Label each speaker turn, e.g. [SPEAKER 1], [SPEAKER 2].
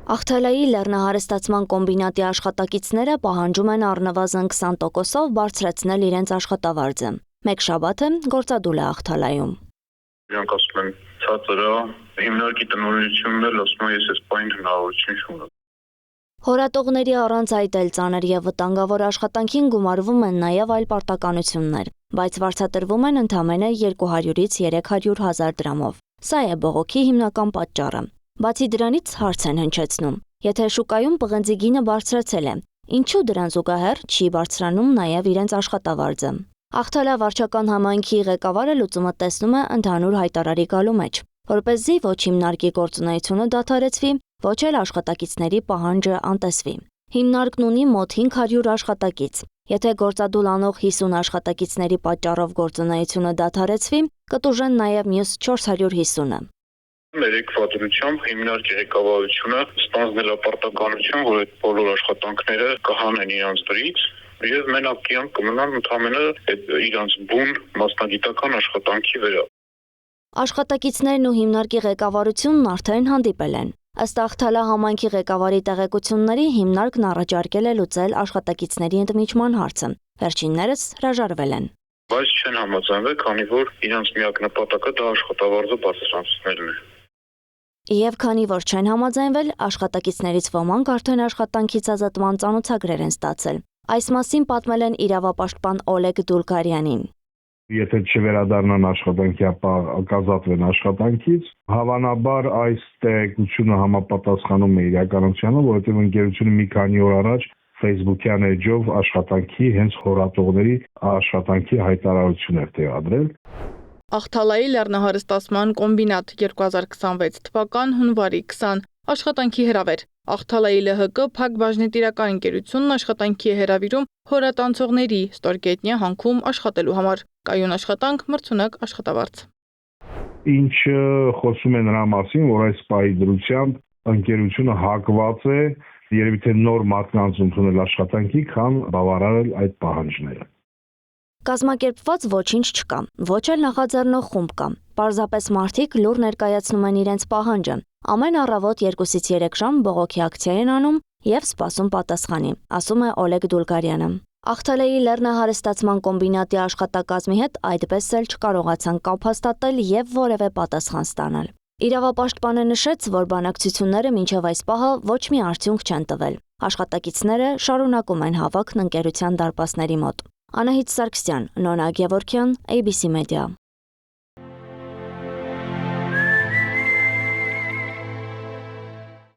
[SPEAKER 1] Աղթալայի լեռնահարստացման կոմբինատի աշխատակիցները պահանջում են առնվազն 20%-ով բարձրացնել իրենց աշխատավարձը։ Մեկ շաբաթ է գործադուլ է Աղթալայում։
[SPEAKER 2] Իրանք ասում են ցածր է, հիմնարկի տնօրինությունն էլ ասում է ես այս պահին հնարավորություն չունեմ։
[SPEAKER 1] Հորատողների առանց այդ էլ ծանր եւ վտանգավոր աշխատանքին գումարվում են նաեւ այլ պարտականություններ, բայց վարձատրվում են ընդամենը 200-ից 300 հազար դրամով։ Սա է բողոքի հիմնական պատճառը։ Բացի դրանից հարց են հնչեցնում. եթե շուկայում պղնձի գինը բարձրացել է, ինչու դրան զուգահեռ չի բարձրանում նաեւ իրենց աշխատավարձը։ Աղթալա վարչական համայնքի ղեկավարը լուծումը տեսնում է ընդհանուր հայտարարի գալու մեջ, որպեսզի ոչ հիմնարկի գործունեությունը դադարեցվի, ոչ էլ աշխատակիցների պահանջը անտեսվի։ Հիմնարկն ունի մոտ 500 աշխատակից։ Եթե գործադուլ անող 50 աշխատակիցների պատճառով գործունեությունը դադարեցվի, կտուժեն նաև մյուս 450-ը։
[SPEAKER 2] Մեր եկվադրությամբ հիմնարկի ղեկավարությունը ստանձնել է պարտականություն, որ այդ բոլոր աշխատանքները կհանեն իրանց վրից եւ մենակ իրանք կմնան ընդամենը իրանց բուն մասնագիտական աշխատանքի վրա։
[SPEAKER 1] Աշխատակիցներն ու հիմնարկի ղեկավարությունն արդեն հանդիպել են։ Ըստ Աղթալա համայնքի ղեկավարի տեղեկությունների հիմնարկն առաջարկել է լուծել աշխատակիցների ընդմիջման հարցը։ Վերջիններս հրաժարվել են։
[SPEAKER 2] Բայց չեն համաձայնվել, քանի որ իրանց միակ նպատակը դա աշխատավարձը բարձրացնելն է։
[SPEAKER 1] Եվ քանի որ չեն համաձայնվել, աշխատակիցներից ոմանք արդեն աշխատանքից ազատման ծանոթագրեր են ստացել։ Այս մասին պատմել են իրավապաշտպան Օլեգ Դուլգարյանին։
[SPEAKER 3] Եթե չվերադառնան աշխատանքի, ապա կազատվեն աշխատանքից։ Հավանաբար այս տեղեկությունը համապատասխանում է իրականությանը, որովհետև ընկերությունը մի քանի օր առաջ Facebook-յան էջով աշխատանքի հենց հորատողների աշխատանքի հայտարարություն էր տեղադրել։
[SPEAKER 4] Աղթալայի լեռնահարստացման կոմբինատ 2026 թվական հունվարի 20 աշխատանքի հրավեր։ Աղթալայի ԼՀԿ Փակ բաժնետիրական ընկերությունն աշխատանքի է հրավիրում հորատանցողների ստորգետնյա հանքում աշխատելու համար։ Կայուն աշխատանք, մրցունակ աշխատավարձ։
[SPEAKER 3] Ինչը խոսում է նրա մասին, որ այս պահի դրությամբ ընկերությունը հակված է երևի թե նոր մարդկանց ընդունել աշխատանքի, քան բավարարել այդ պահանջները։
[SPEAKER 1] Կազմակերպված ոչինչ չկա, ոչ էլ նախաձեռնող խումբ կա։ Պարզապես մարդիկ լուր ներկայացնում են իրենց պահանջը։ Ամեն առավոտ 2-ից 3 ժամ բողոքի ակցիա են անում եւ սպասում պատասխանի, ասում է Օլեգ Դուլգարյանը։ Աղթալայի լեռնահարստացման կոմբինատի աշխատակազմի հետ այդպես էլ չկարողացան կապ հաստատել եւ որևէ պատասխան ստանալ։ Իրավապաշտպանը նշեց, որ բանակցությունները մինչև այս պահը ոչ մի արդյունք չեն տվել։ Աշխատակիցները շարունակում են հավաքն ընկերության դարպասների մոտ։ Անահիտ Սարգսյան, Նոնա Գևորգյան, ABC Media։